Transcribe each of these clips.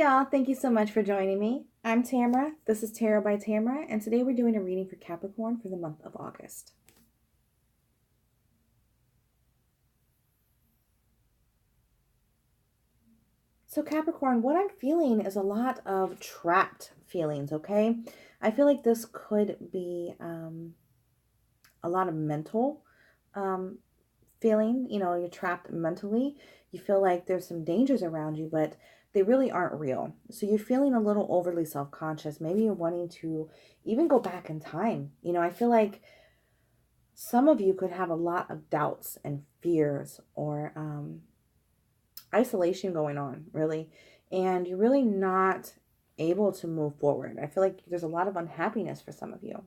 y'all, thank you so much for joining me. I'm Tamara. This is Tarot by Tamara, and today we're doing a reading for Capricorn for the month of August. So Capricorn, what I'm feeling is a lot of trapped feelings, okay? I feel like this could be a lot of mental um, feeling. You're trapped mentally. You feel like there's some dangers around you, but they really aren't real. So you're feeling a little overly self-conscious. Maybe you're wanting to even go back in time. I feel like some of you could have a lot of doubts and fears or isolation going on, really. And you're really not able to move forward. I feel like there's a lot of unhappiness for some of you.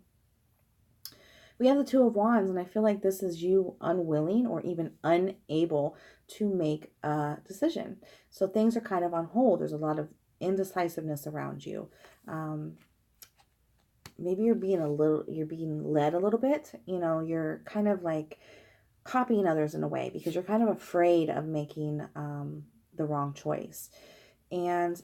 We have the Two of Wands, and I feel like this is you unwilling or even unable to make a decision. So things are kind of on hold. There's a lot of indecisiveness around you. Maybe you're being led a little bit. You're kind of like copying others in a way because you're kind of afraid of making the wrong choice. And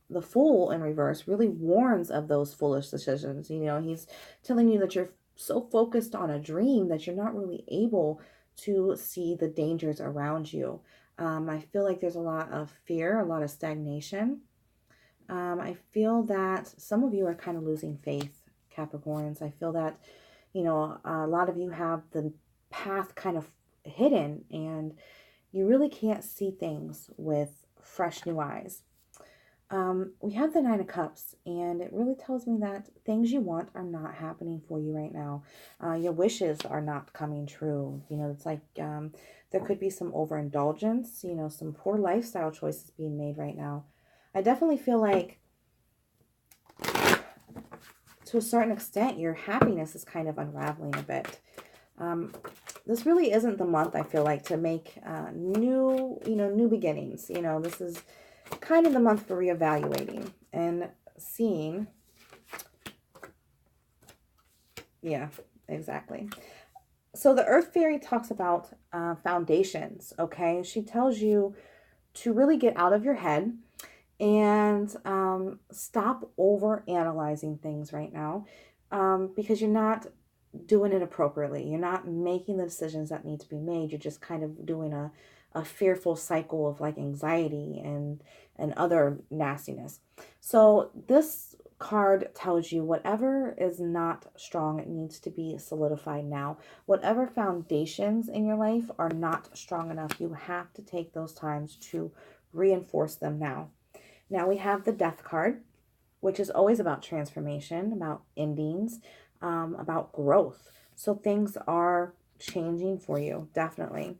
the Fool in reverse really warns of those foolish decisions. He's telling you that you're so focused on a dream that you're not really able to see the dangers around you. I feel like there's a lot of fear, a lot of stagnation. I feel that some of you are kind of losing faith, Capricorns. I feel that, a lot of you have the path kind of hidden and you really can't see things with fresh new eyes. We have the Nine of Cups, and it really tells me that things you want are not happening for you right now. Your wishes are not coming true. It's like there could be some overindulgence, some poor lifestyle choices being made right now. I definitely feel like to a certain extent, your happiness is kind of unraveling a bit. This really isn't the month, I feel like, to make new beginnings. This is kind of the month for reevaluating and seeing. Yeah, exactly. So the Earth Fairy talks about foundations, okay? She tells you to really get out of your head and stop over analyzing things right now because you're not doing it appropriately. You're not making the decisions that need to be made. You're just kind of doing a fearful cycle of like anxiety and other nastiness. So this card tells you whatever is not strong, it needs to be solidified now. Whatever foundations in your life are not strong enough, you have to take those times to reinforce them now. Now we have the Death card, which is always about transformation, about endings, about growth. So things are changing for you, definitely.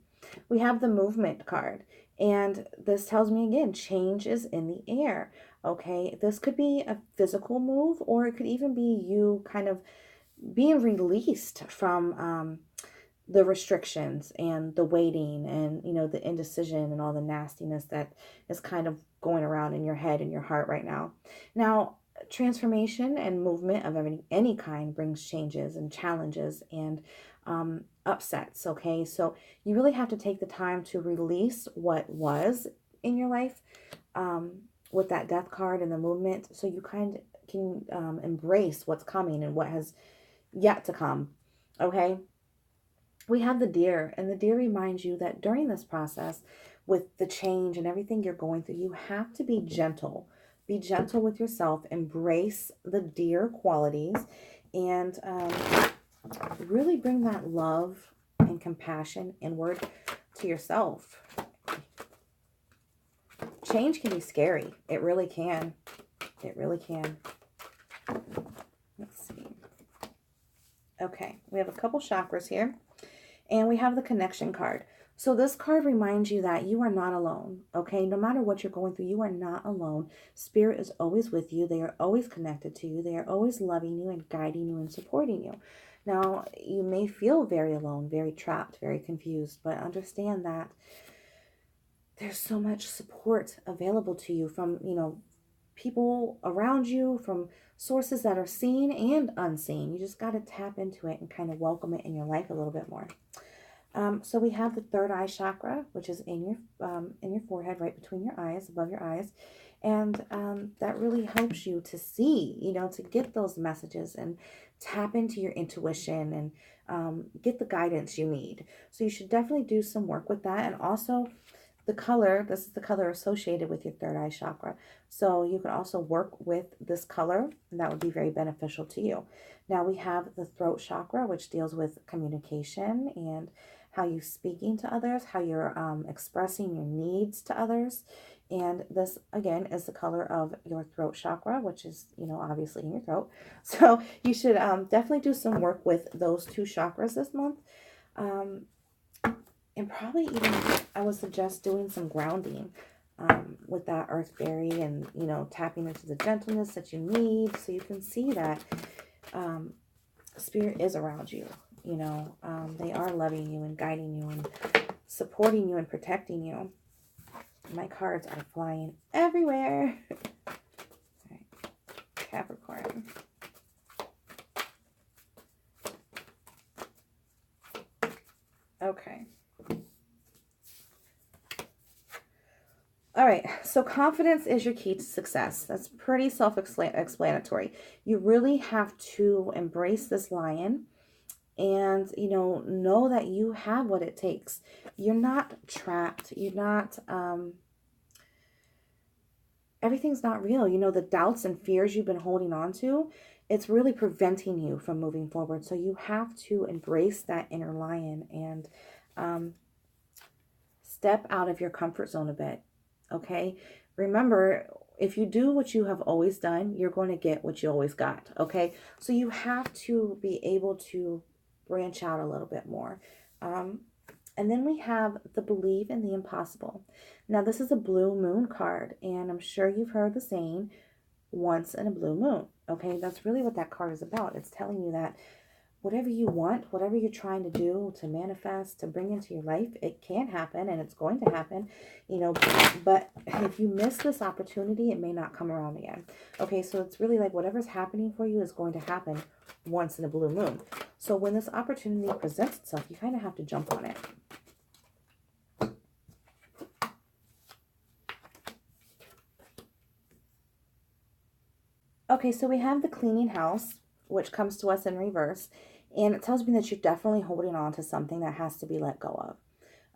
We have the Movement card, and this tells me again, change is in the air. Okay, this could be a physical move, or it could even be you kind of being released from the restrictions and the waiting and the indecision and all the nastiness that is kind of going around in your head and your heart right now. Transformation and movement of any kind brings changes and challenges and upsets. Okay, so you really have to take the time to release what was in your life with that Death card and the Movement, so you kind of can embrace what's coming and what has yet to come. Okay, we have the Deer, and the Deer reminds you that during this process, with the change and everything you're going through, you have to be gentle. Be gentle with yourself. Embrace the Deer qualities, and really bring that love and compassion inward to yourself. Change can be scary. It really can. It really can. Let's see. Okay, we have a couple chakras here. And we have the Connection card. So this card reminds you that you are not alone, okay? No matter what you're going through, you are not alone. Spirit is always with you. They are always connected to you. They are always loving you and guiding you and supporting you. Now, you may feel very alone, very trapped, very confused, but understand that there's so much support available to you from, people around you, from sources that are seen and unseen. You just got to tap into it and kind of welcome it in your life a little bit more. So we have the third eye chakra, which is in your forehead, right between your eyes, above your eyes. And that really helps you to see, to get those messages and tap into your intuition and get the guidance you need. So you should definitely do some work with that. And also the color, this is the color associated with your third eye chakra. So you can also work with this color, and that would be very beneficial to you. Now we have the throat chakra, which deals with communication and how you're speaking to others, how you're expressing your needs to others. And this, again, is the color of your throat chakra, which is, obviously in your throat. So you should definitely do some work with those two chakras this month. And probably even, I would suggest doing some grounding with that earth fairy and, tapping into the gentleness that you need, so you can see that spirit is around you. They are loving you and guiding you and supporting you and protecting you. My cards are flying everywhere. All right. Capricorn. Okay. All right, so confidence is your key to success. That's pretty self-explanatory. You really have to embrace this lion and, know that you have what it takes. You're not trapped. You're not, everything's not real. The doubts and fears you've been holding on to, it's really preventing you from moving forward. So you have to embrace that inner lion and step out of your comfort zone a bit. Okay, remember, if you do what you have always done, you're going to get what you always got. Okay, so you have to be able to branch out a little bit more. And then we have the believe in the impossible. Now, this is a blue moon card, and I'm sure you've heard the saying, once in a blue moon. Okay, that's really what that card is about. It's telling you that whatever you want, whatever you're trying to do, to manifest, to bring into your life, it can happen and it's going to happen, but if you miss this opportunity, it may not come around again. Okay, so it's really like whatever's happening for you is going to happen once in a blue moon. So when this opportunity presents itself, you kind of have to jump on it. Okay, so we have the cleaning house, which comes to us in reverse. And it tells me that you're definitely holding on to something that has to be let go of.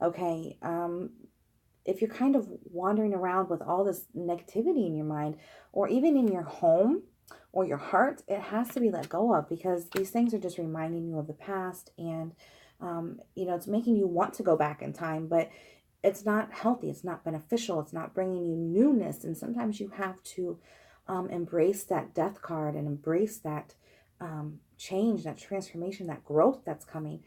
Okay, if you're kind of wandering around with all this negativity in your mind, or even in your home or your heart, it has to be let go of, because these things are just reminding you of the past. And, it's making you want to go back in time, but it's not healthy. It's not beneficial. It's not bringing you newness. And sometimes you have to embrace that death card and embrace that change, that transformation, that growth that's coming,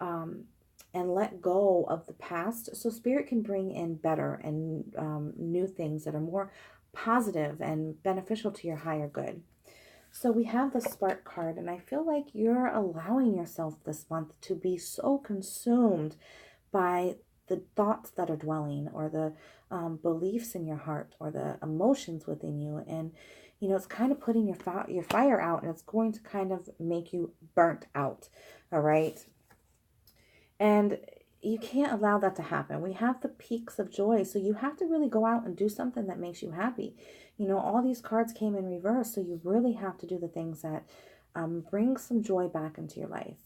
and let go of the past so spirit can bring in better and new things that are more positive and beneficial to your higher good. So we have the spark card, and I feel like you're allowing yourself this month to be so consumed by the thoughts that are dwelling, or the beliefs in your heart, or the emotions within you. And, it's kind of putting your fire out, and it's going to kind of make you burnt out. All right. And you can't allow that to happen. We have the peaks of joy. So you have to really go out and do something that makes you happy. All these cards came in reverse. So you really have to do the things that bring some joy back into your life.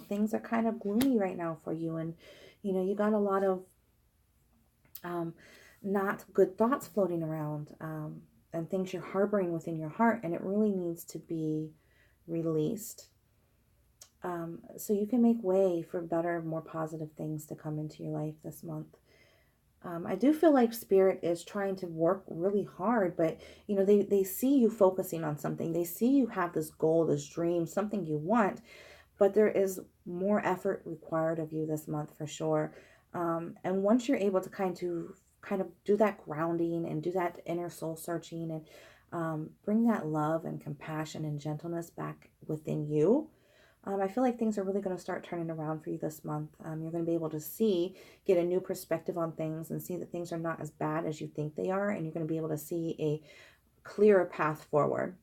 Things are kind of gloomy right now for you. And, you got a lot of not good thoughts floating around, and things you're harboring within your heart, and it really needs to be released, so you can make way for better, more positive things to come into your life this month. I do feel like spirit is trying to work really hard, but they see you focusing on something. They see you have this goal, this dream, something you want, but there is more effort required of you this month for sure. And once you're able to kind of do that grounding and do that inner soul searching, and bring that love and compassion and gentleness back within you, I feel like things are really going to start turning around for you this month. You're going to be able to get a new perspective on things, and see that things are not as bad as you think they are. And you're going to be able to see a clearer path forward.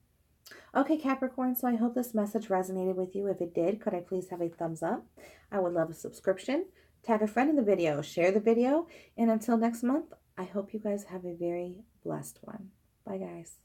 Okay, Capricorn, so I hope this message resonated with you. If it did, could I please have a thumbs up? I would love a subscription. Tag a friend in the video, share the video, and until next month, I hope you guys have a very blessed one. Bye, guys.